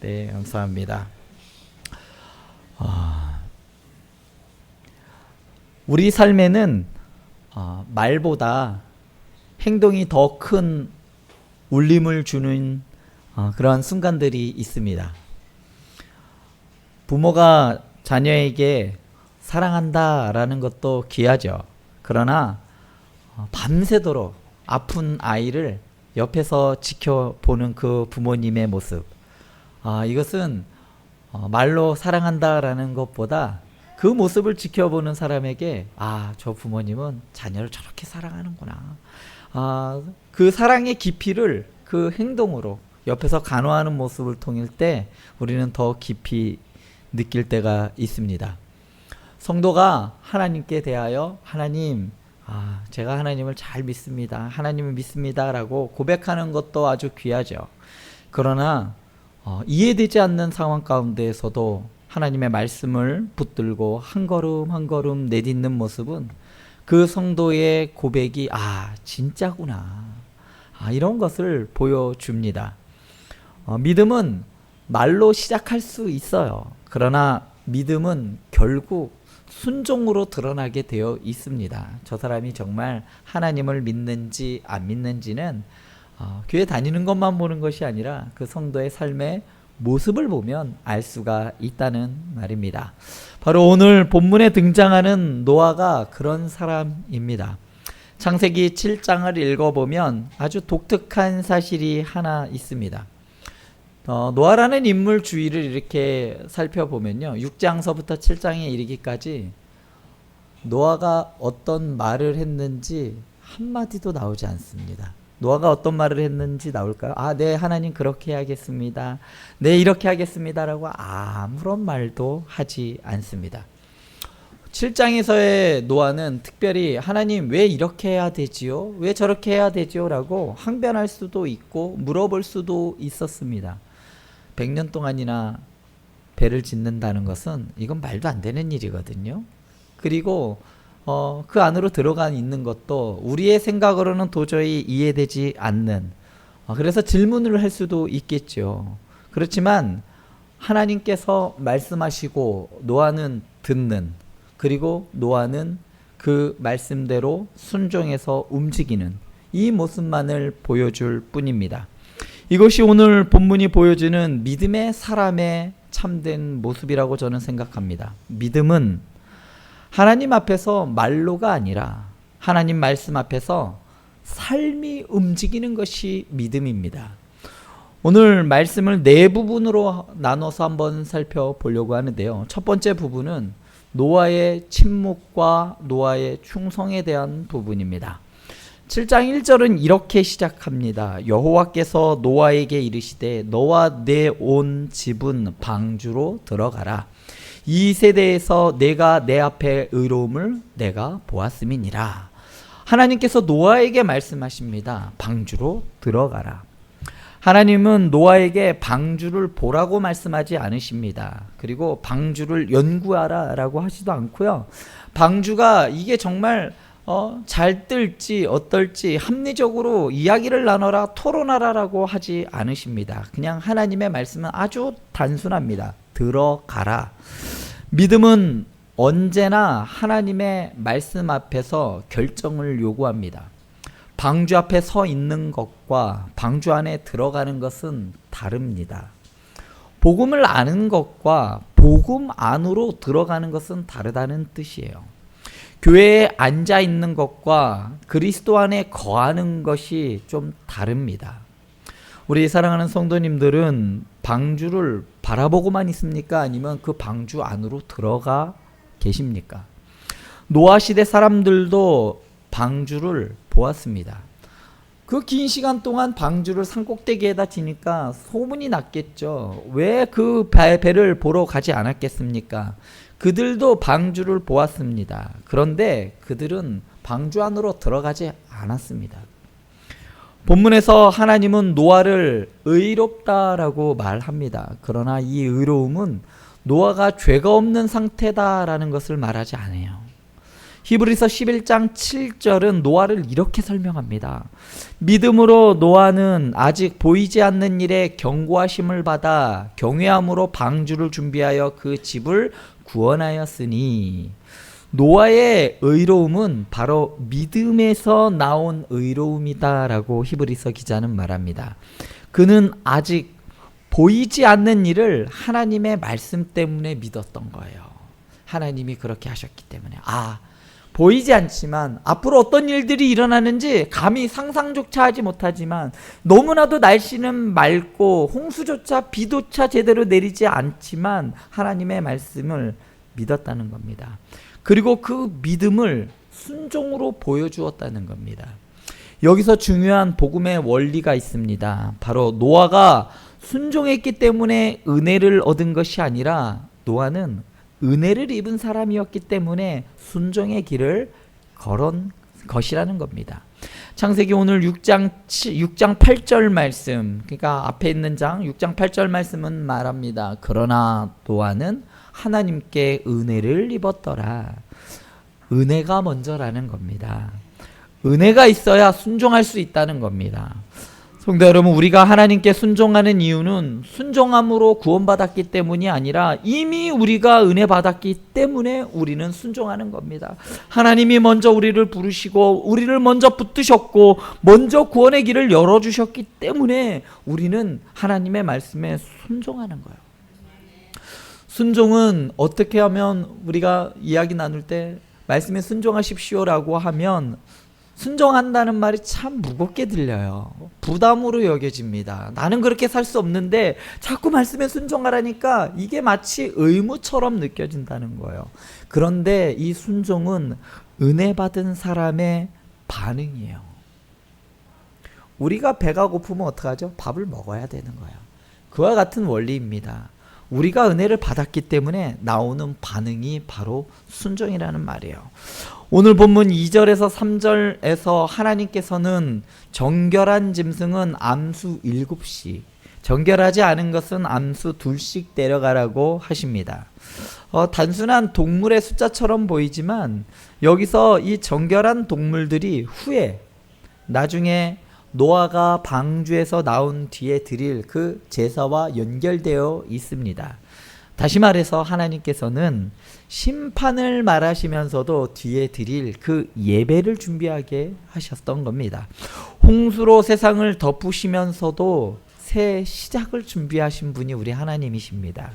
네, 감사합니다. 우리 삶에는 말보다 행동이 더 큰 울림을 주는 그런 순간들이 있습니다. 부모가 자녀에게 사랑한다라는 것도 귀하죠. 그러나 밤새도록 아픈 아이를 옆에서 지켜보는 그 부모님의 모습, 이것은 말로 사랑한다라는 것보다 그 모습을 지켜보는 사람에게 저 부모님은 자녀를 저렇게 사랑하는구나. 그 사랑의 깊이를 그 행동으로 옆에서 간호하는 모습을 통일 때 우리는 더 깊이 느낄 때가 있습니다. 성도가 하나님께 대하여 하나님, 제가 하나님을 잘 믿습니다. 하나님을 믿습니다. 라고 고백하는 것도 아주 귀하죠. 그러나 이해되지 않는 상황 가운데에서도 하나님의 말씀을 붙들고 한 걸음 한 걸음 내딛는 모습은 그 성도의 고백이 진짜구나, 이런 것을 보여줍니다. 믿음은 말로 시작할 수 있어요. 그러나 믿음은 결국 순종으로 드러나게 되어 있습니다. 저 사람이 정말 하나님을 믿는지 안 믿는지는 교회 다니는 것만 보는 것이 아니라 그 성도의 삶의 모습을 보면 알 수가 있다는 말입니다. 바로 오늘 본문에 등장하는 노아가 그런 사람입니다. 창세기 7장을 읽어보면 아주 독특한 사실이 하나 있습니다. 노아라는 인물 주위를 이렇게 살펴보면요, 6장서부터 7장에 이르기까지 노아가 어떤 말을 했는지 한마디도 나오지 않습니다. 노아가 어떤 말을 했는지 나올까요? 네, 하나님 그렇게 해야겠습니다. 네, 이렇게 하겠습니다라고 아무런 말도 하지 않습니다. 7장에서의 노아는 특별히 하나님 왜 이렇게 해야 되지요? 왜 저렇게 해야 되지요? 라고 항변할 수도 있고 물어볼 수도 있었습니다. 100년 동안이나 배를 짓는다는 것은 이건 말도 안 되는 일이거든요. 그리고 그 안으로 들어가 있는 것도 우리의 생각으로는 도저히 이해되지 않는, 그래서 질문을 할 수도 있겠죠. 그렇지만 하나님께서 말씀하시고 노아는 듣는, 그리고 노아는 그 말씀대로 순종해서 움직이는 이 모습만을 보여줄 뿐입니다. 이것이 오늘 본문이 보여주는 믿음의 사람의 참된 모습이라고 저는 생각합니다. 믿음은 하나님 앞에서 말로가 아니라 하나님 말씀 앞에서 삶이 움직이는 것이 믿음입니다. 오늘 말씀을 네 부분으로 나눠서 한번 살펴보려고 하는데요. 첫 번째 부분은 노아의 침묵과 노아의 충성에 대한 부분입니다. 7장 1절은 이렇게 시작합니다. 여호와께서 노아에게 이르시되 너와 내 온 집은 방주로 들어가라. 이 세대에서 내가 내 앞에 의로움을 내가 보았음이니라. 하나님께서 노아에게 말씀하십니다. 방주로 들어가라. 하나님은 노아에게 방주를 보라고 말씀하지 않으십니다. 그리고 방주를 연구하라 라고 하지도 않고요. 방주가 이게 정말 잘 뜰지 어떨지 합리적으로 이야기를 나눠라, 토론하라 라고 하지 않으십니다. 그냥 하나님의 말씀은 아주 단순합니다. 들어가라. 믿음은 언제나 하나님의 말씀 앞에서 결정을 요구합니다. 방주 앞에 서 있는 것과 방주 안에 들어가는 것은 다릅니다. 복음을 아는 것과 복음 안으로 들어가는 것은 다르다는 뜻이에요. 교회에 앉아 있는 것과 그리스도 안에 거하는 것이 좀 다릅니다. 우리 사랑하는 성도님들은 방주를 바라보고만 있습니까? 아니면 그 방주 안으로 들어가 계십니까? 노아 시대 사람들도 방주를 보았습니다. 그 긴 시간 동안 방주를 산꼭대기에다 지니까 소문이 났겠죠. 왜 그 배를 보러 가지 않았겠습니까? 그들도 방주를 보았습니다. 그런데 그들은 방주 안으로 들어가지 않았습니다. 본문에서 하나님은 노아를 의롭다라고 말합니다. 그러나 이 의로움은 노아가 죄가 없는 상태다라는 것을 말하지 않아요. 히브리서 11장 7절은 노아를 이렇게 설명합니다. 믿음으로 노아는 아직 보이지 않는 일에 경고하심을 받아 경외함으로 방주를 준비하여 그 집을 구원하였으니, 노아의 의로움은 바로 믿음에서 나온 의로움이다라고 히브리서 기자는 말합니다. 그는 아직 보이지 않는 일을 하나님의 말씀 때문에 믿었던 거예요. 하나님이 그렇게 하셨기 때문에. 보이지 않지만 앞으로 어떤 일들이 일어나는지 감히 상상조차 하지 못하지만, 너무나도 날씨는 맑고 홍수조차 비조차 제대로 내리지 않지만 하나님의 말씀을 믿었다는 겁니다. 그리고 그 믿음을 순종으로 보여주었다는 겁니다. 여기서 중요한 복음의 원리가 있습니다. 바로 노아가 순종했기 때문에 은혜를 얻은 것이 아니라, 노아는 은혜를 입은 사람이었기 때문에 순종의 길을 걸은 것이라는 겁니다. 창세기 오늘 6장 8절 말씀, 그러니까 앞에 있는 장 6장 8절 말씀은 말합니다. 그러나 노아는 하나님께 은혜를 입었더라. 은혜가 먼저라는 겁니다. 은혜가 있어야 순종할 수 있다는 겁니다. 성도 여러분, 우리가 하나님께 순종하는 이유는 순종함으로 구원받았기 때문이 아니라 이미 우리가 은혜 받았기 때문에 우리는 순종하는 겁니다. 하나님이 먼저 우리를 부르시고 우리를 먼저 붙드셨고 먼저 구원의 길을 열어주셨기 때문에 우리는 하나님의 말씀에 순종하는 거예요. 순종은 어떻게 하면, 우리가 이야기 나눌 때 말씀에 순종하십시오라고 하면 순종한다는 말이 참 무겁게 들려요. 부담으로 여겨집니다. 나는 그렇게 살 수 없는데 자꾸 말씀에 순종하라니까 이게 마치 의무처럼 느껴진다는 거예요. 그런데 이 순종은 은혜 받은 사람의 반응이에요. 우리가 배가 고프면 어떡하죠? 밥을 먹어야 되는 거예요. 그와 같은 원리입니다. 우리가 은혜를 받았기 때문에 나오는 반응이 바로 순종이라는 말이에요. 오늘 본문 2절에서 3절에서 하나님께서는 정결한 짐승은 암수 7씩, 정결하지 않은 것은 암수 2씩 데려가라고 하십니다. 단순한 동물의 숫자처럼 보이지만 여기서 이 정결한 동물들이 후에 나중에 노아가 방주에서 나온 뒤에 드릴 그 제사와 연결되어 있습니다. 다시 말해서 하나님께서는 심판을 말하시면서도 뒤에 드릴 그 예배를 준비하게 하셨던 겁니다. 홍수로 세상을 덮으시면서도 새 시작을 준비하신 분이 우리 하나님이십니다.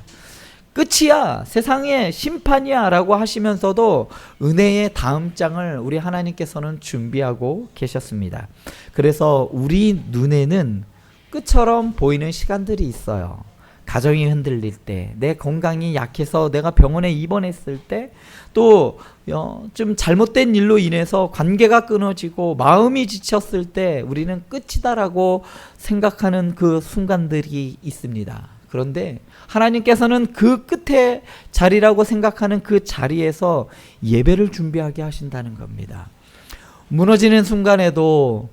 끝이야, 세상의 심판이야 라고 하시면서도 은혜의 다음 장을 우리 하나님께서는 준비하고 계셨습니다. 그래서 우리 눈에는 끝처럼 보이는 시간들이 있어요. 가정이 흔들릴 때, 내 건강이 약해서 내가 병원에 입원했을 때, 또 좀 잘못된 일로 인해서 관계가 끊어지고 마음이 지쳤을 때 우리는 끝이다라고 생각하는 그 순간들이 있습니다. 그런데 하나님께서는 그 끝의 자리라고 생각하는 그 자리에서 예배를 준비하게 하신다는 겁니다. 무너지는 순간에도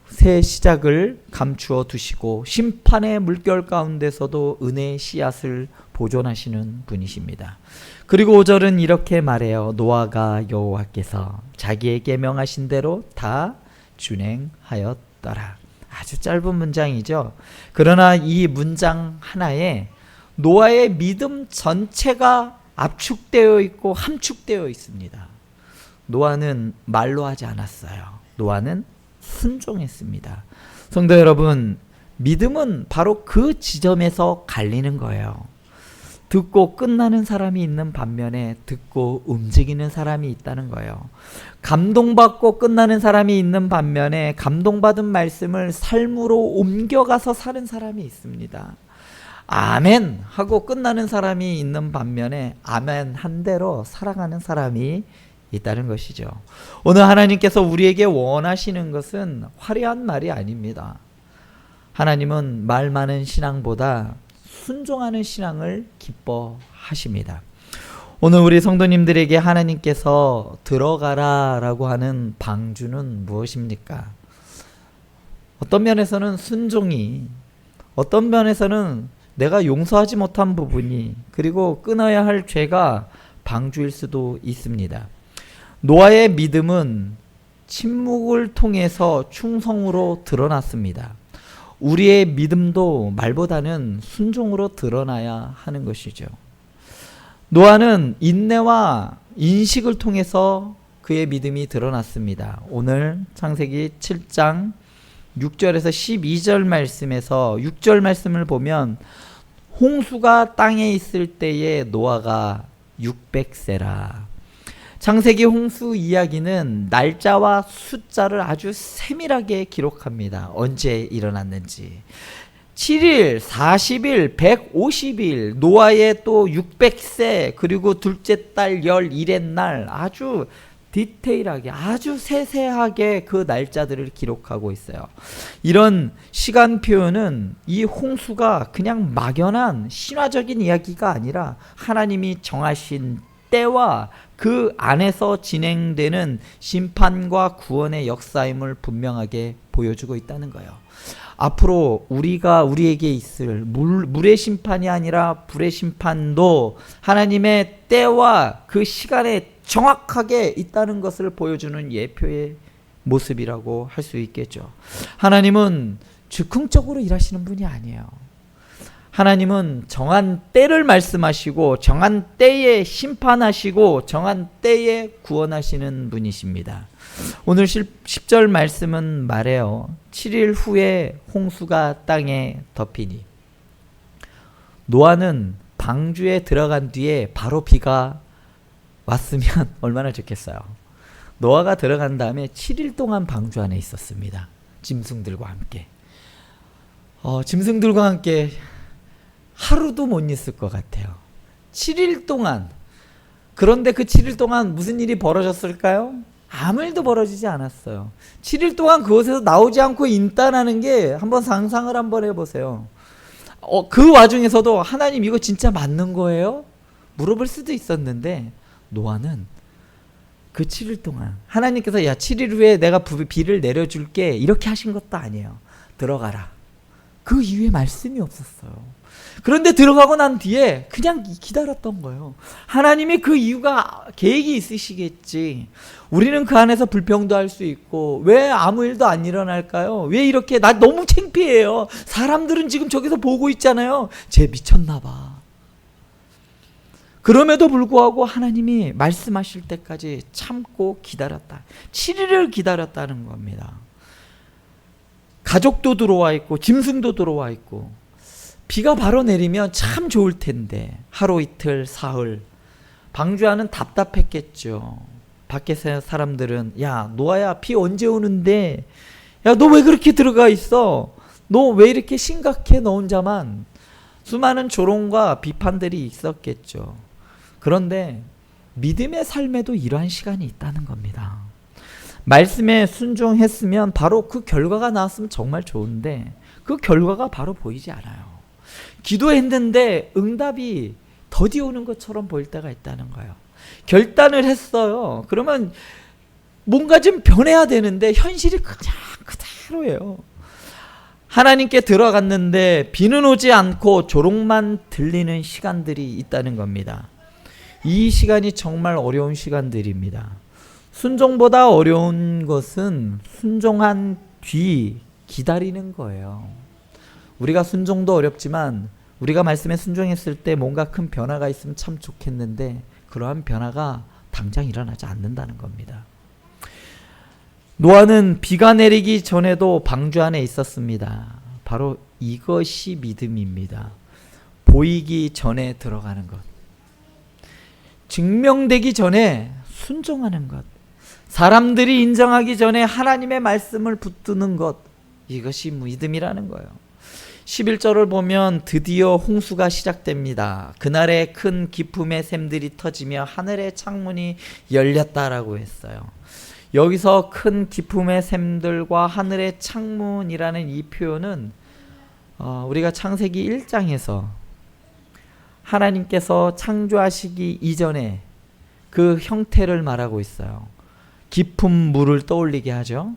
새 시작을 감추어 두시고 심판의 물결 가운데서도 은혜의 씨앗을 보존하시는 분이십니다. 그리고 5절은 이렇게 말해요. 노아가 여호와께서 자기에게 명하신 대로 다 준행하였더라. 아주 짧은 문장이죠. 그러나 이 문장 하나에 노아의 믿음 전체가 압축되어 있고 함축되어 있습니다. 노아는 말로 하지 않았어요. 노아는 순종했습니다. 성도 여러분, 믿음은 바로 그 지점에서 갈리는 거예요. 듣고 끝나는 사람이 있는 반면에 듣고 움직이는 사람이 있다는 거예요. 감동받고 끝나는 사람이 있는 반면에 감동받은 말씀을 삶으로 옮겨가서 사는 사람이 있습니다. 아멘 하고 끝나는 사람이 있는 반면에 아멘 한 대로 살아가는 사람이 있다는 것이죠. 오늘 하나님께서 우리에게 원하시는 것은 화려한 말이 아닙니다. 하나님은 말 많은 신앙보다 순종하는 신앙을 기뻐하십니다. 오늘 우리 성도님들에게 하나님께서 들어가라 라고 하는 방주는 무엇입니까? 어떤 면에서는 순종이, 어떤 면에서는 내가 용서하지 못한 부분이, 그리고 끊어야 할 죄가 방주일 수도 있습니다. 노아의 믿음은 침묵을 통해서 충성으로 드러났습니다. 우리의 믿음도 말보다는 순종으로 드러나야 하는 것이죠. 노아는 인내와 인식을 통해서 그의 믿음이 드러났습니다. 오늘 창세기 7장 6절에서 12절 말씀에서 6절 말씀을 보면 홍수가 땅에 있을 때에 노아가 600세라. 창세기 홍수 이야기는 날짜와 숫자를 아주 세밀하게 기록합니다. 언제 일어났는지. 7일, 40일, 150일, 노아의 또 600세, 그리고 둘째 달 11의 날 아주 디테일하게 아주 세세하게 그 날짜들을 기록하고 있어요. 이런 시간 표현은 이 홍수가 그냥 막연한 신화적인 이야기가 아니라 하나님이 정하신 때와 그 안에서 진행되는 심판과 구원의 역사임을 분명하게 보여주고 있다는 거예요. 앞으로 우리에게 있을 물의 심판이 아니라 불의 심판도 하나님의 때와 그 시간에 정확하게 있다는 것을 보여주는 예표의 모습이라고 할 수 있겠죠. 하나님은 즉흥적으로 일하시는 분이 아니에요. 하나님은 정한 때를 말씀하시고 정한 때에 심판하시고 정한 때에 구원하시는 분이십니다. 오늘 10절 말씀은 말해요. 7일 후에 홍수가 땅에 덮이니. 노아는 방주에 들어간 뒤에 바로 비가 왔으면 얼마나 좋겠어요. 노아가 들어간 다음에 7일 동안 방주 안에 있었습니다. 짐승들과 함께. 짐승들과 함께 하루도 못 있을 것 같아요. 7일 동안. 그런데 그 7일 동안 무슨 일이 벌어졌을까요? 아무 일도 벌어지지 않았어요. 7일 동안 그곳에서 나오지 않고 인단하는 게 한번 상상을 한번 해보세요. 그 와중에서도 하나님 이거 진짜 맞는 거예요? 물어볼 수도 있었는데 노아는 그 7일 동안 하나님께서 야 7일 후에 내가 비를 내려줄게 이렇게 하신 것도 아니에요. 들어가라. 그 이후에 말씀이 없었어요. 그런데 들어가고 난 뒤에 그냥 기다렸던 거예요. 하나님이 그 이유가 계획이 있으시겠지. 우리는 그 안에서 불평도 할 수 있고 왜 아무 일도 안 일어날까요? 왜 이렇게 나 너무 창피해요. 사람들은 지금 저기서 보고 있잖아요. 쟤 미쳤나 봐. 그럼에도 불구하고 하나님이 말씀하실 때까지 참고 기다렸다. 7일을 기다렸다는 겁니다. 가족도 들어와 있고 짐승도 들어와 있고 비가 바로 내리면 참 좋을 텐데 하루 이틀 사흘 방주 안은 답답했겠죠. 밖에서 사람들은 야 노아야 비 언제 오는데 야 너 왜 그렇게 들어가 있어? 너 왜 이렇게 심각해? 너 혼자만. 수많은 조롱과 비판들이 있었겠죠. 그런데 믿음의 삶에도 이러한 시간이 있다는 겁니다. 말씀에 순종했으면 바로 그 결과가 나왔으면 정말 좋은데 그 결과가 바로 보이지 않아요. 기도했는데 응답이 더디 오는 것처럼 보일 때가 있다는 거예요. 결단을 했어요. 그러면 뭔가 좀 변해야 되는데 현실이 그냥 그대로예요. 하나님께 들어갔는데 비는 오지 않고 조롱만 들리는 시간들이 있다는 겁니다. 이 시간이 정말 어려운 시간들입니다. 순종보다 어려운 것은 순종한 뒤 기다리는 거예요. 우리가 순종도 어렵지만 우리가 말씀에 순종했을 때 뭔가 큰 변화가 있으면 참 좋겠는데 그러한 변화가 당장 일어나지 않는다는 겁니다. 노아는 비가 내리기 전에도 방주 안에 있었습니다. 바로 이것이 믿음입니다. 보이기 전에 들어가는 것. 증명되기 전에 순종하는 것. 사람들이 인정하기 전에 하나님의 말씀을 붙드는 것. 이것이 믿음이라는 거예요. 11절을 보면 드디어 홍수가 시작됩니다. 그날에 큰 기품의 샘들이 터지며 하늘의 창문이 열렸다라고 했어요. 여기서 큰 기품의 샘들과 하늘의 창문이라는 이 표현은 우리가 창세기 1장에서 하나님께서 창조하시기 이전에 그 형태를 말하고 있어요. 깊은 물을 떠올리게 하죠.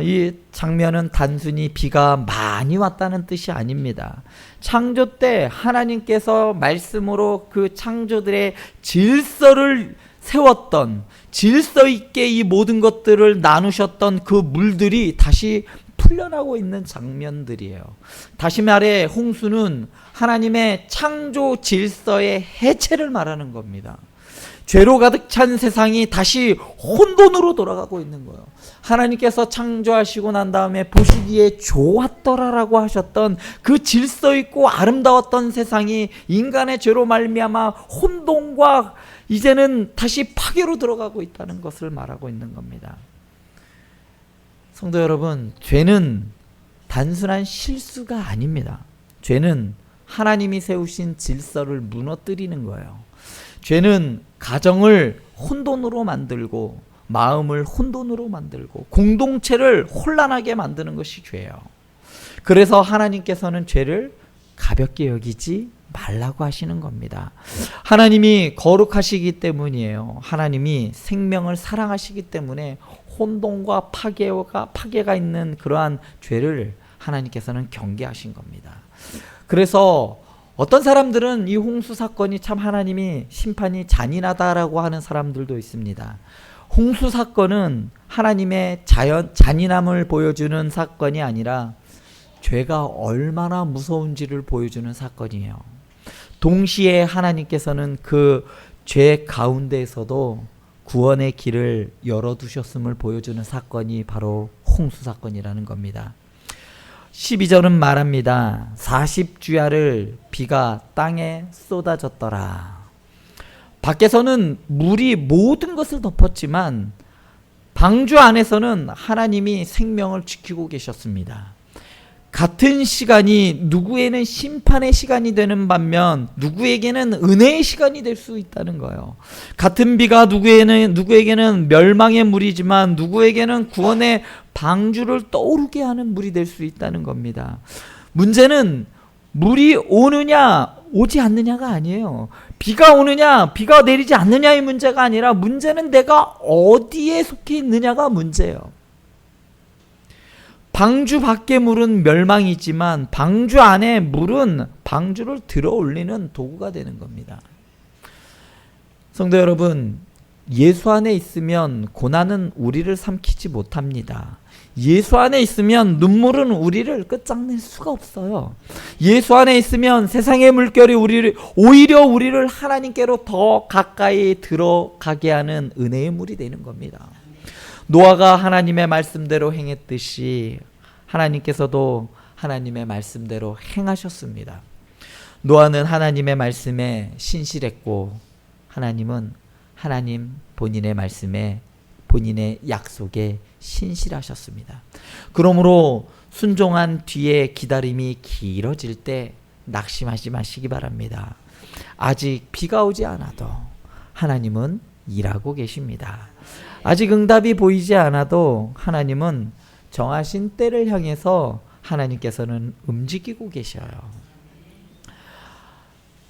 이 장면은 단순히 비가 많이 왔다는 뜻이 아닙니다. 창조 때 하나님께서 말씀으로 그 창조들의 질서를 세웠던, 질서 있게 이 모든 것들을 나누셨던 그 물들이 다시 풀려나고 있는 장면들이에요. 다시 말해 홍수는 하나님의 창조 질서의 해체를 말하는 겁니다. 죄로 가득 찬 세상이 다시 혼돈으로 돌아가고 있는 거예요. 하나님께서 창조하시고 난 다음에 보시기에 좋았더라라고 하셨던 그 질서 있고 아름다웠던 세상이 인간의 죄로 말미암아 혼돈과 이제는 다시 파괴로 들어가고 있다는 것을 말하고 있는 겁니다. 성도 여러분, 죄는 단순한 실수가 아닙니다. 죄는 하나님이 세우신 질서를 무너뜨리는 거예요. 죄는 가정을 혼돈으로 만들고 마음을 혼돈으로 만들고 공동체를 혼란하게 만드는 것이 죄예요. 그래서 하나님께서는 죄를 가볍게 여기지 말라고 하시는 겁니다. 하나님이 거룩하시기 때문이에요. 하나님이 생명을 사랑하시기 때문에 혼돈과 파괴가 있는 그러한 죄를 하나님께서는 경계하신 겁니다. 그래서 어떤 사람들은 이 홍수 사건이 참 하나님이 심판이 잔인하다라고 하는 사람들도 있습니다. 홍수 사건은 하나님의 잔인함을 보여주는 사건이 아니라 죄가 얼마나 무서운지를 보여주는 사건이에요. 동시에 하나님께서는 그 죄 가운데에서도 구원의 길을 열어두셨음을 보여주는 사건이 바로 홍수 사건이라는 겁니다. 12절은 말합니다. 40주야를 비가 땅에 쏟아졌더라. 밖에서는 물이 모든 것을 덮었지만 방주 안에서는 하나님이 생명을 지키고 계셨습니다. 같은 시간이 누구에는 심판의 시간이 되는 반면 누구에게는 은혜의 시간이 될 수 있다는 거예요. 같은 비가 누구에게는 멸망의 물이지만 누구에게는 구원의 방주를 떠오르게 하는 물이 될 수 있다는 겁니다. 문제는 물이 오느냐 오지 않느냐가 아니에요. 비가 오느냐 비가 내리지 않느냐의 문제가 아니라 문제는 내가 어디에 속해 있느냐가 문제예요. 방주 밖의 물은 멸망이지만 방주 안의 물은 방주를 들어 올리는 도구가 되는 겁니다. 성도 여러분, 예수 안에 있으면 고난은 우리를 삼키지 못합니다. 예수 안에 있으면 눈물은 우리를 끝장낼 수가 없어요. 예수 안에 있으면 세상의 물결이 오히려 우리를 하나님께로 더 가까이 들어가게 하는 은혜의 물이 되는 겁니다. 노아가 하나님의 말씀대로 행했듯이 하나님께서도 하나님의 말씀대로 행하셨습니다. 노아는 하나님의 말씀에 신실했고 하나님은 하나님 본인의 말씀에 본인의 약속에 신실하셨습니다. 그러므로 순종한 뒤에 기다림이 길어질 때 낙심하지 마시기 바랍니다. 아직 비가 오지 않아도 하나님은 일하고 계십니다. 아직 응답이 보이지 않아도 하나님은 정하신 때를 향해서 하나님께서는 움직이고 계셔요.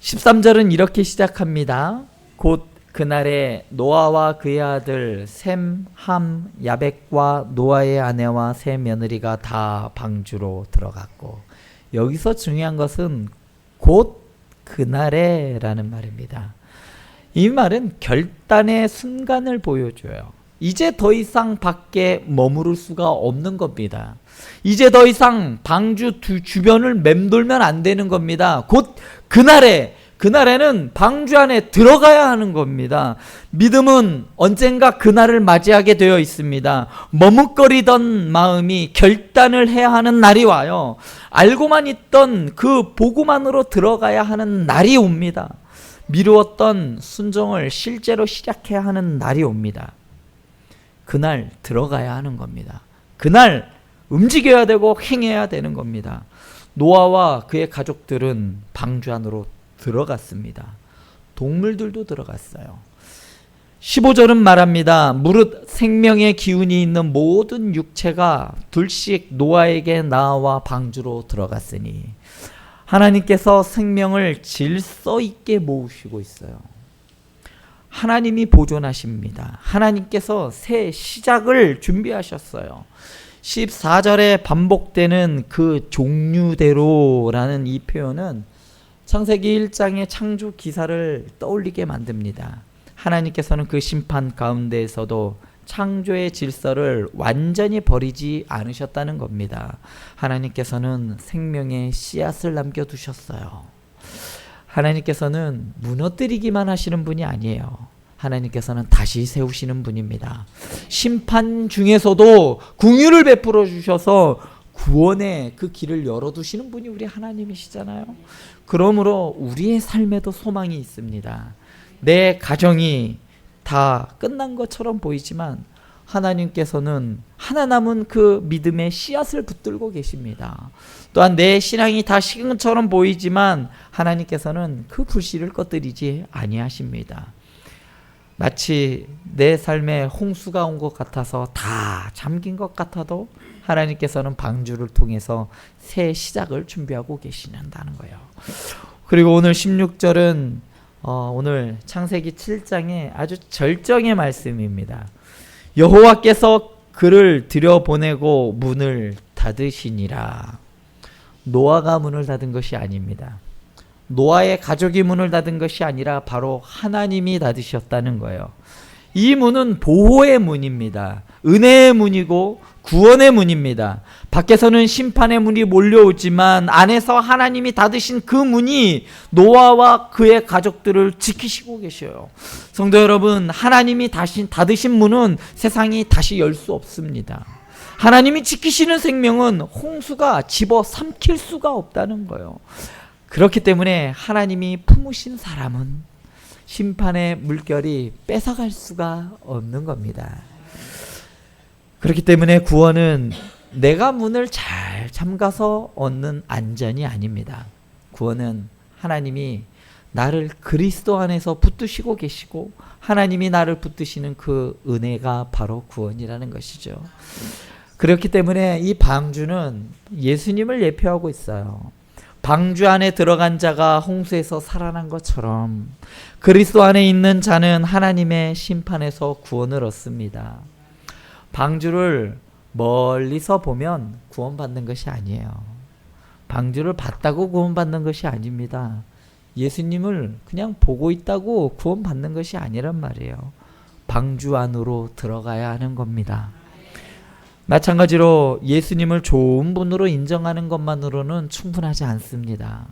13절은 이렇게 시작합니다. 곧 그날에 노아와 그의 아들 셈, 함, 야벳과 노아의 아내와 세 며느리가 다 방주로 들어갔고, 여기서 중요한 것은 곧 그날에 라는 말입니다. 이 말은 결단의 순간을 보여줘요. 이제 더 이상 밖에 머무를 수가 없는 겁니다. 이제 더 이상 방주 주변을 맴돌면 안 되는 겁니다. 곧 그날에는 방주 안에 들어가야 하는 겁니다. 믿음은 언젠가 그날을 맞이하게 되어 있습니다. 머뭇거리던 마음이 결단을 해야 하는 날이 와요. 알고만 있던 그 보고만으로 들어가야 하는 날이 옵니다. 미루었던 순종을 실제로 시작해야 하는 날이 옵니다. 그날 들어가야 하는 겁니다. 그날 움직여야 되고 행해야 되는 겁니다. 노아와 그의 가족들은 방주 안으로 들어갔습니다. 동물들도 들어갔어요. 15절은 말합니다. 무릇 생명의 기운이 있는 모든 육체가 둘씩 노아에게 나와 방주로 들어갔으니, 하나님께서 생명을 질서 있게 모으시고 있어요. 하나님이 보존하십니다. 하나님께서 새 시작을 준비하셨어요. 14절에 반복되는 그 종류대로라는 이 표현은 창세기 1장의 창조 기사를 떠올리게 만듭니다. 하나님께서는 그 심판 가운데에서도 창조의 질서를 완전히 버리지 않으셨다는 겁니다. 하나님께서는 생명의 씨앗을 남겨두셨어요. 하나님께서는 무너뜨리기만 하시는 분이 아니에요. 하나님께서는 다시 세우시는 분입니다. 심판 중에서도 긍휼을 베풀어 주셔서 구원의 그 길을 열어두시는 분이 우리 하나님이시잖아요. 그러므로 우리의 삶에도 소망이 있습니다. 내 가정이 다 끝난 것처럼 보이지만 하나님께서는 하나 남은 그 믿음의 씨앗을 붙들고 계십니다. 또한 내 신앙이 다 식은 것처럼 보이지만 하나님께서는 그 불씨를 꺼뜨리지 아니하십니다. 마치 내 삶에 홍수가 온 것 같아서 다 잠긴 것 같아도 하나님께서는 방주를 통해서 새 시작을 준비하고 계시는다는 거예요. 그리고 오늘 16절은 오늘 창세기 7장의 아주 절정의 말씀입니다. 여호와께서 그를 들여보내고 문을 닫으시니라. 노아가 문을 닫은 것이 아닙니다. 노아의 가족이 문을 닫은 것이 아니라 바로 하나님이 닫으셨다는 거예요. 이 문은 보호의 문입니다. 은혜의 문이고 구원의 문입니다. 밖에서는 심판의 문이 몰려오지만 안에서 하나님이 닫으신 그 문이 노아와 그의 가족들을 지키시고 계셔요. 성도 여러분, 하나님이 닫으신 문은 세상이 다시 열 수 없습니다. 하나님이 지키시는 생명은 홍수가 집어삼킬 수가 없다는 거예요. 그렇기 때문에 하나님이 품으신 사람은 심판의 물결이 뺏어갈 수가 없는 겁니다. 그렇기 때문에 구원은 내가 문을 잘 잠가서 얻는 안전이 아닙니다. 구원은 하나님이 나를 그리스도 안에서 붙드시고 계시고 하나님이 나를 붙드시는 그 은혜가 바로 구원이라는 것이죠. 그렇기 때문에 이 방주는 예수님을 예표하고 있어요. 방주 안에 들어간 자가 홍수에서 살아난 것처럼 그리스도 안에 있는 자는 하나님의 심판에서 구원을 얻습니다. 방주를 멀리서 보면 구원받는 것이 아니에요. 방주를 봤다고 구원받는 것이 아닙니다. 예수님을 그냥 보고 있다고 구원받는 것이 아니란 말이에요. 방주 안으로 들어가야 하는 겁니다. 마찬가지로 예수님을 좋은 분으로 인정하는 것만으로는 충분하지 않습니다.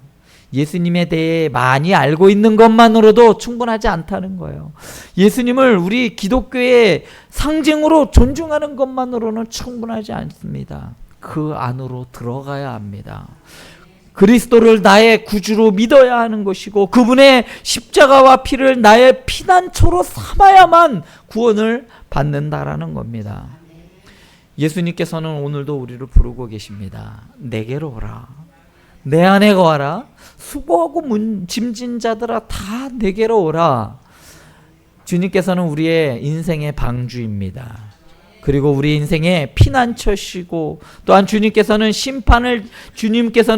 예수님에 대해 많이 알고 있는 것만으로도 충분하지 않다는 거예요. 예수님을 우리 기독교의 상징으로 존중하는 것만으로는 충분하지 않습니다. 그 안으로 들어가야 합니다. 그리스도를 나의 구주로 믿어야 하는 것이고 그분의 십자가와 피를 나의 피난처로 삼아야만 구원을 받는다라는 겁니다. 예수님께서는 오늘도 우리를 부르고 계십니다. 내게로 오라. 내 안에 거하라. 수고하고 짐진 자들아 다 내게로 오라. 주님께서는 우리의 인생의 방주입니다. 그리고 우리 인생의 피난처시고 또한 주님께서는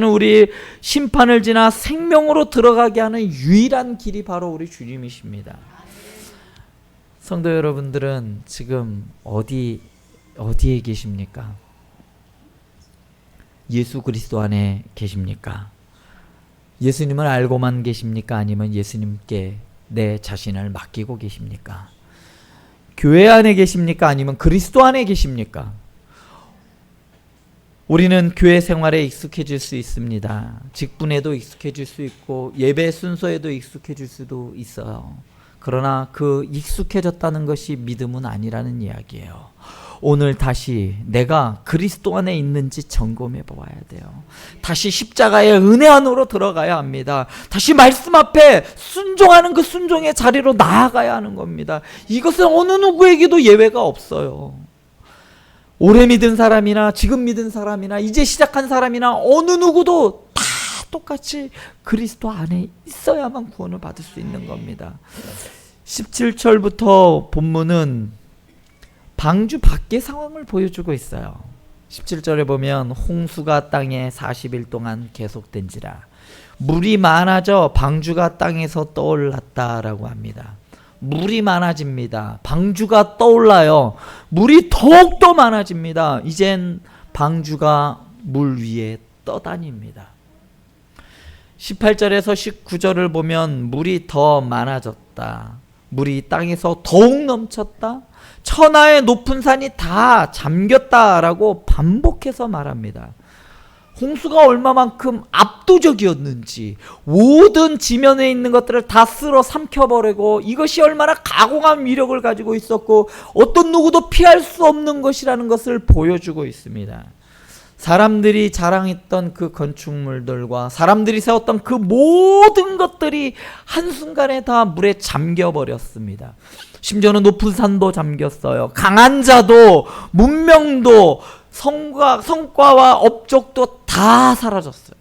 우리 심판을 지나 생명으로 들어가게 하는 유일한 길이 바로 우리 주님이십니다. 성도 여러분들은 지금 어디에 계십니까? 예수 그리스도 안에 계십니까? 예수님을 알고만 계십니까? 아니면 예수님께 내 자신을 맡기고 계십니까? 교회 안에 계십니까? 아니면 그리스도 안에 계십니까? 우리는 교회 생활에 익숙해질 수 있습니다. 직분에도 익숙해질 수 있고 예배 순서에도 익숙해질 수도 있어요. 그러나 그 익숙해졌다는 것이 믿음은 아니라는 이야기예요. 오늘 다시 내가 그리스도 안에 있는지 점검해 보아야 돼요. 다시 십자가의 은혜 안으로 들어가야 합니다. 다시 말씀 앞에 순종하는 그 순종의 자리로 나아가야 하는 겁니다. 이것은 어느 누구에게도 예외가 없어요. 오래 믿은 사람이나 지금 믿은 사람이나 이제 시작한 사람이나 어느 누구도 다 똑같이 그리스도 안에 있어야만 구원을 받을 수 있는 겁니다. 17절부터 본문은 방주 밖의 상황을 보여주고 있어요. 17절에 보면 홍수가 땅에 40일 동안 계속된지라 물이 많아져 방주가 땅에서 떠올랐다라고 합니다. 물이 많아집니다. 방주가 떠올라요. 물이 더욱더 많아집니다. 이젠 방주가 물 위에 떠다닙니다. 18절에서 19절을 보면 물이 더 많아졌다. 물이 땅에서 더욱 넘쳤다. 천하의 높은 산이 다 잠겼다라고 반복해서 말합니다. 홍수가 얼마만큼 압도적이었는지, 모든 지면에 있는 것들을 다 쓸어 삼켜버리고 이것이 얼마나 가공한 위력을 가지고 있었고 어떤 누구도 피할 수 없는 것이라는 것을 보여주고 있습니다. 사람들이 자랑했던 그 건축물들과 사람들이 세웠던 그 모든 것들이 한순간에 다 물에 잠겨버렸습니다. 심지어는 높은 산도 잠겼어요. 강한 자도 문명도 성과와 업적도 다 사라졌어요.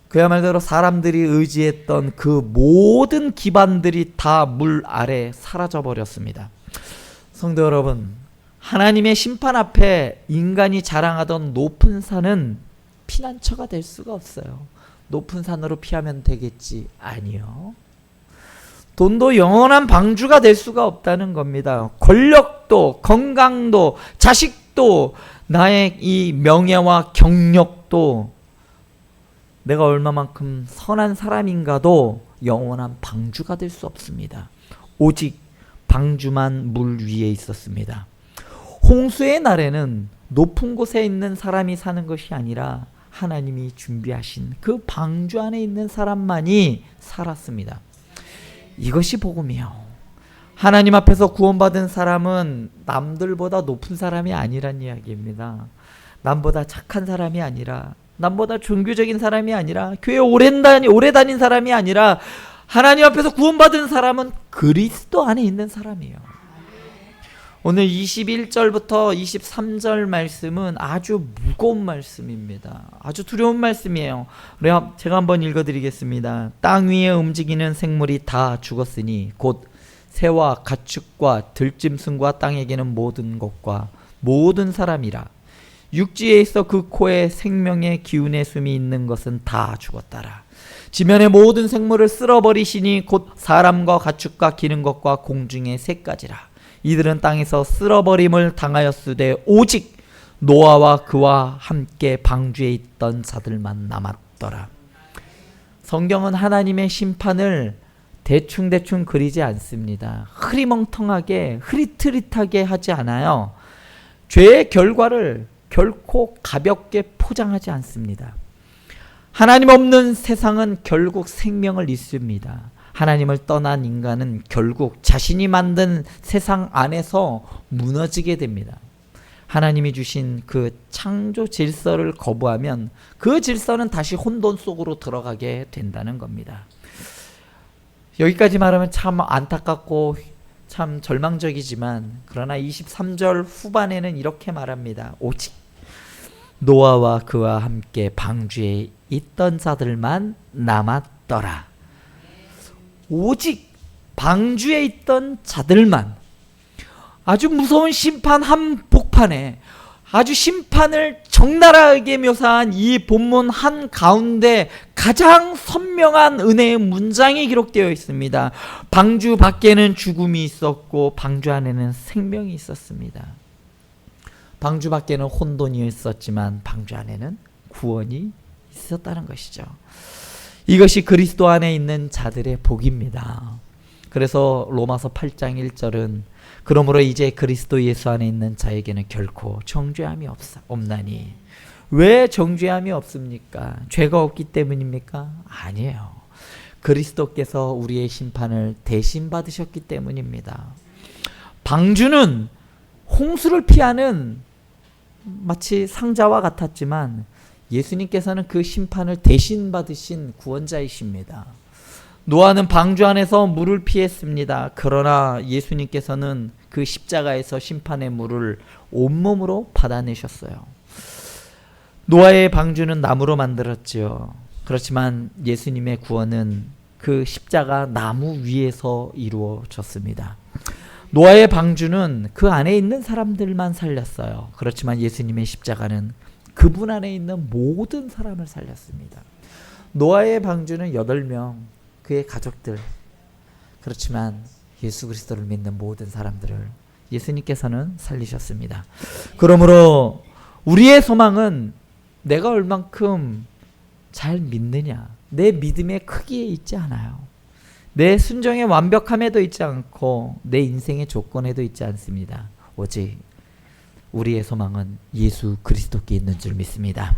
그야말로 사람들이 의지했던 그 모든 기반들이 다 물 아래 사라져 버렸습니다. 성도 여러분, 하나님의 심판 앞에 인간이 자랑하던 높은 산은 피난처가 될 수가 없어요. 높은 산으로 피하면 되겠지? 아니요. 돈도 영원한 방주가 될 수가 없다는 겁니다. 권력도, 건강도, 자식도, 나의 이 명예와 경력도, 내가 얼마만큼 선한 사람인가도 영원한 방주가 될 수 없습니다. 오직 방주만 물 위에 있었습니다. 홍수의 날에는 높은 곳에 있는 사람이 사는 것이 아니라 하나님이 준비하신 그 방주 안에 있는 사람만이 살았습니다. 이것이 복음이요. 하나님 앞에서 구원받은 사람은 남들보다 높은 사람이 아니란 이야기입니다. 남보다 착한 사람이 아니라, 남보다 종교적인 사람이 아니라, 교회 오래 다닌 사람이 아니라, 하나님 앞에서 구원받은 사람은 그리스도 안에 있는 사람이에요. 오늘 21절부터 23절 말씀은 아주 무거운 말씀입니다. 아주 두려운 말씀이에요. 제가 한번 읽어드리겠습니다. 땅 위에 움직이는 생물이 다 죽었으니 곧 새와 가축과 들짐승과 땅에 기는 모든 것과 모든 사람이라. 육지에 있어 그 코에 생명의 기운의 숨이 있는 것은 다 죽었다라. 지면의 모든 생물을 쓸어버리시니 곧 사람과 가축과 기는 것과 공중의 새까지라. 이들은 땅에서 쓸어버림을 당하였으되 오직 노아와 그와 함께 방주에 있던 자들만 남았더라. 성경은 하나님의 심판을 대충 그리지 않습니다. 흐리멍텅하게 흐릿흐릿하게 하지 않아요. 죄의 결과를 결코 가볍게 포장하지 않습니다. 하나님 없는 세상은 결국 생명을 잃습니다. 하나님을 떠난 인간은 결국 자신이 만든 세상 안에서 무너지게 됩니다. 하나님이 주신 그 창조 질서를 거부하면 그 질서는 다시 혼돈 속으로 들어가게 된다는 겁니다. 여기까지 말하면 참 안타깝고 참 절망적이지만, 그러나 23절 후반에는 이렇게 말합니다. 오직 노아와 그와 함께 방주에 있던 자들만 남았더라. 오직 방주에 있던 자들만. 아주 무서운 심판 한복판에 아주 심판을 적나라하게 묘사한 이 본문 한가운데 가장 선명한 은혜의 문장이 기록되어 있습니다. 방주 밖에는 죽음이 있었고 방주 안에는 생명이 있었습니다. 방주 밖에는 혼돈이 있었지만 방주 안에는 구원이 있었다는 것이죠. 이것이 그리스도 안에 있는 자들의 복입니다. 그래서 로마서 8장 1절은 그러므로 이제 그리스도 예수 안에 있는 자에게는 결코 정죄함이 없나니. 왜 정죄함이 없습니까? 죄가 없기 때문입니까? 아니에요. 그리스도께서 우리의 심판을 대신 받으셨기 때문입니다. 방주는 홍수를 피하는 마치 상자와 같았지만 예수님께서는 그 심판을 대신 받으신 구원자이십니다. 노아는 방주 안에서 물을 피했습니다. 그러나 예수님께서는 그 십자가에서 심판의 물을 온몸으로 받아내셨어요. 노아의 방주는 나무로 만들었지요. 그렇지만 예수님의 구원은 그 십자가 나무 위에서 이루어졌습니다. 노아의 방주는 그 안에 있는 사람들만 살렸어요. 그렇지만 예수님의 십자가는 그분 안에 있는 모든 사람을 살렸습니다. 노아의 방주는 8명, 그의 가족들. 그렇지만 예수 그리스도를 믿는 모든 사람들을 예수님께서는 살리셨습니다. 그러므로 우리의 소망은 내가 얼만큼 잘 믿느냐, 내 믿음의 크기에 있지 않아요. 내 순종의 완벽함에도 있지 않고 내 인생의 조건에도 있지 않습니다. 오직 우리의 소망은 예수 그리스도께 있는 줄 믿습니다.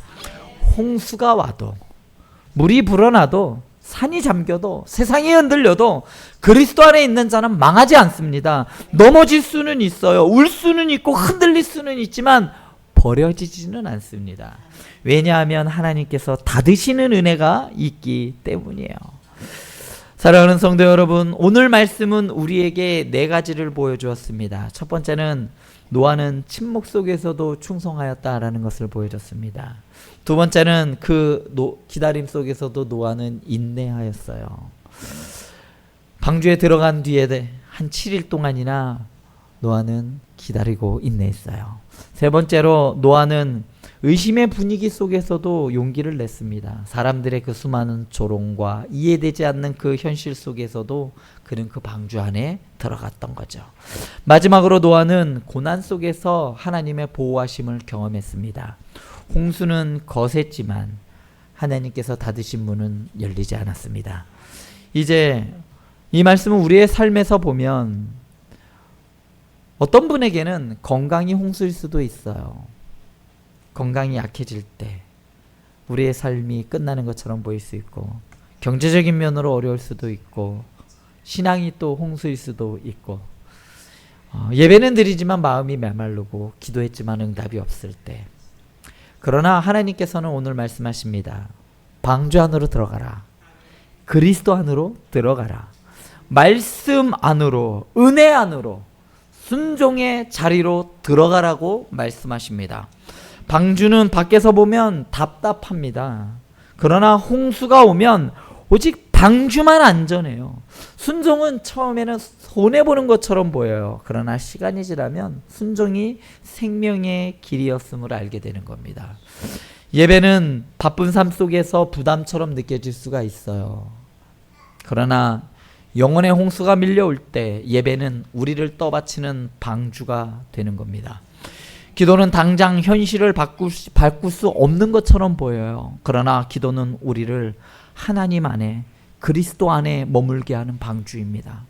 홍수가 와도, 물이 불어나도, 산이 잠겨도, 세상이 흔들려도 그리스도 안에 있는 자는 망하지 않습니다. 넘어질 수는 있어요. 울 수는 있고 흔들릴 수는 있지만 버려지지는 않습니다. 왜냐하면 하나님께서 닫으시는 은혜가 있기 때문이에요. 사랑하는 성도 여러분, 오늘 말씀은 우리에게 네 가지를 보여주었습니다. 첫 번째는 노아는 침묵 속에서도 충성하였다라는 것을 보여줬습니다. 두 번째는 그 기다림 속에서도 노아는 인내하였어요. 방주에 들어간 뒤에 한 7일 동안이나 노아는 기다리고 인내했어요. 세 번째로 노아는 의심의 분위기 속에서도 용기를 냈습니다. 사람들의 그 수많은 조롱과 이해되지 않는 그 현실 속에서도 그는 그 방주 안에 들어갔던 거죠. 마지막으로 노아는 고난 속에서 하나님의 보호하심을 경험했습니다. 홍수는 거셌지만 하나님께서 닫으신 문은 열리지 않았습니다. 이제 이 말씀은 우리의 삶에서 보면 어떤 분에게는 건강이 홍수일 수도 있어요. 건강이 약해질 때 우리의 삶이 끝나는 것처럼 보일 수 있고, 경제적인 면으로 어려울 수도 있고, 신앙이 또 홍수일 수도 있고, 예배는 드리지만 마음이 메마르고 기도했지만 응답이 없을 때, 그러나 하나님께서는 오늘 말씀하십니다. 방주 안으로 들어가라. 그리스도 안으로 들어가라. 말씀 안으로, 은혜 안으로, 순종의 자리로 들어가라고 말씀하십니다. 방주는 밖에서 보면 답답합니다. 그러나 홍수가 오면 오직 방주만 안전해요. 순종은 처음에는 손해보는 것처럼 보여요. 그러나 시간이 지나면 순종이 생명의 길이었음을 알게 되는 겁니다. 예배는 바쁜 삶 속에서 부담처럼 느껴질 수가 있어요. 그러나 영혼의 홍수가 밀려올 때 예배는 우리를 떠받치는 방주가 되는 겁니다. 기도는 당장 현실을 바꿀 수 없는 것처럼 보여요. 그러나 기도는 우리를 하나님 안에, 그리스도 안에 머물게 하는 방주입니다.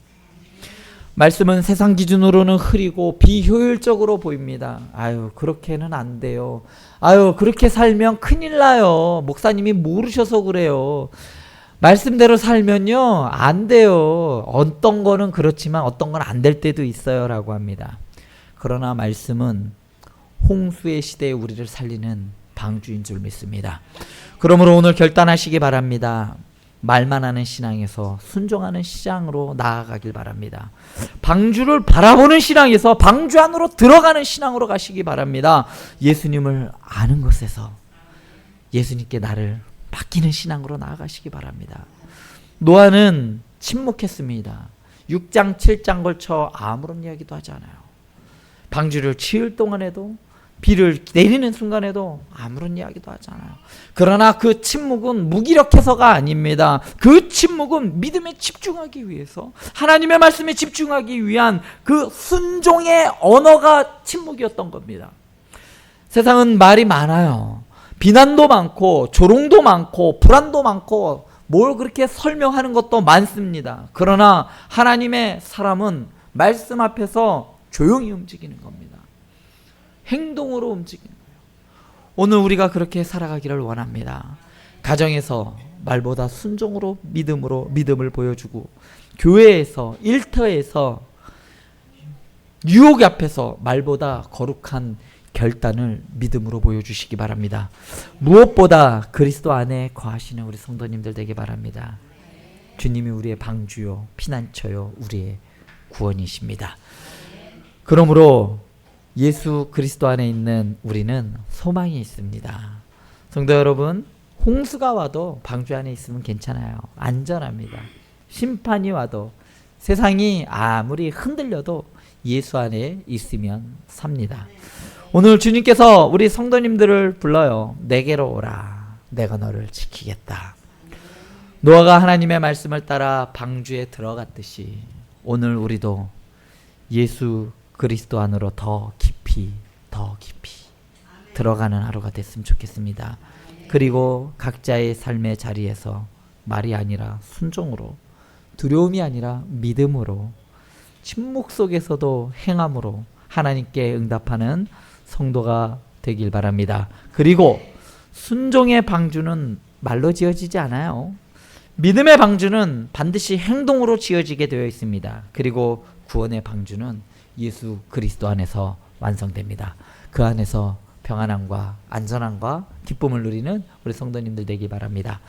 말씀은 세상 기준으로는 흐리고 비효율적으로 보입니다. 아유, 그렇게는 안 돼요. 아유, 그렇게 살면 큰일 나요. 목사님이 모르셔서 그래요. 말씀대로 살면요, 안 돼요. 어떤 거는 그렇지만 어떤 건 안 될 때도 있어요. 라고 합니다. 그러나 말씀은 홍수의 시대에 우리를 살리는 방주인 줄 믿습니다. 그러므로 오늘 결단하시기 바랍니다. 말만 하는 신앙에서 순종하는 신앙으로 나아가길 바랍니다. 방주를 바라보는 신앙에서 방주 안으로 들어가는 신앙으로 가시기 바랍니다. 예수님을 아는 것에서 예수님께 나를 맡기는 신앙으로 나아가시기 바랍니다. 노아는 침묵했습니다. 6장 7장 걸쳐 아무런 이야기도 하지 않아요. 방주를 치울 동안에도, 비를 내리는 순간에도 아무런 이야기도 하지 않아요. 그러나 그 침묵은 무기력해서가 아닙니다. 그 침묵은 믿음에 집중하기 위해서, 하나님의 말씀에 집중하기 위한 그 순종의 언어가 침묵이었던 겁니다. 세상은 말이 많아요. 비난도 많고 조롱도 많고 불안도 많고 뭘 그렇게 설명하는 것도 많습니다. 그러나 하나님의 사람은 말씀 앞에서 조용히 움직이는 겁니다. 행동으로 움직이는 거예요. 오늘 우리가 그렇게 살아가기를 원합니다. 가정에서 말보다 순종으로 믿음을 보여주고, 교회에서, 일터에서, 유혹 앞에서 말보다 거룩한 결단을 믿음으로 보여주시기 바랍니다. 무엇보다 그리스도 안에 거하시는 우리 성도님들 되기 바랍니다. 주님이 우리의 방주요, 피난처요, 우리의 구원이십니다. 그러므로 예수 그리스도 안에 있는 우리는 소망이 있습니다. 성도 여러분, 홍수가 와도 방주 안에 있으면 괜찮아요. 안전합니다. 심판이 와도, 세상이 아무리 흔들려도 예수 안에 있으면 삽니다. 오늘 주님께서 우리 성도님들을 불러요. 내게로 오라. 내가 너를 지키겠다. 노아가 하나님의 말씀을 따라 방주에 들어갔듯이 오늘 우리도 예수 그리스도 안으로 더 깊이 들어가는 하루가 됐으면 좋겠습니다. 그리고 각자의 삶의 자리에서 말이 아니라 순종으로 두려움이 아니라 믿음으로, 침묵 속에서도 행함으로 하나님께 응답하는 성도가 되길 바랍니다. 그리고 순종의 방주는 말로 지어지지 않아요. 믿음의 방주는 반드시 행동으로 지어지게 되어 있습니다. 그리고 구원의 방주는 예수 그리스도 안에서 완성됩니다. 그 안에서 평안함과 안전함과 기쁨을 누리는 우리 성도님들 되기 바랍니다.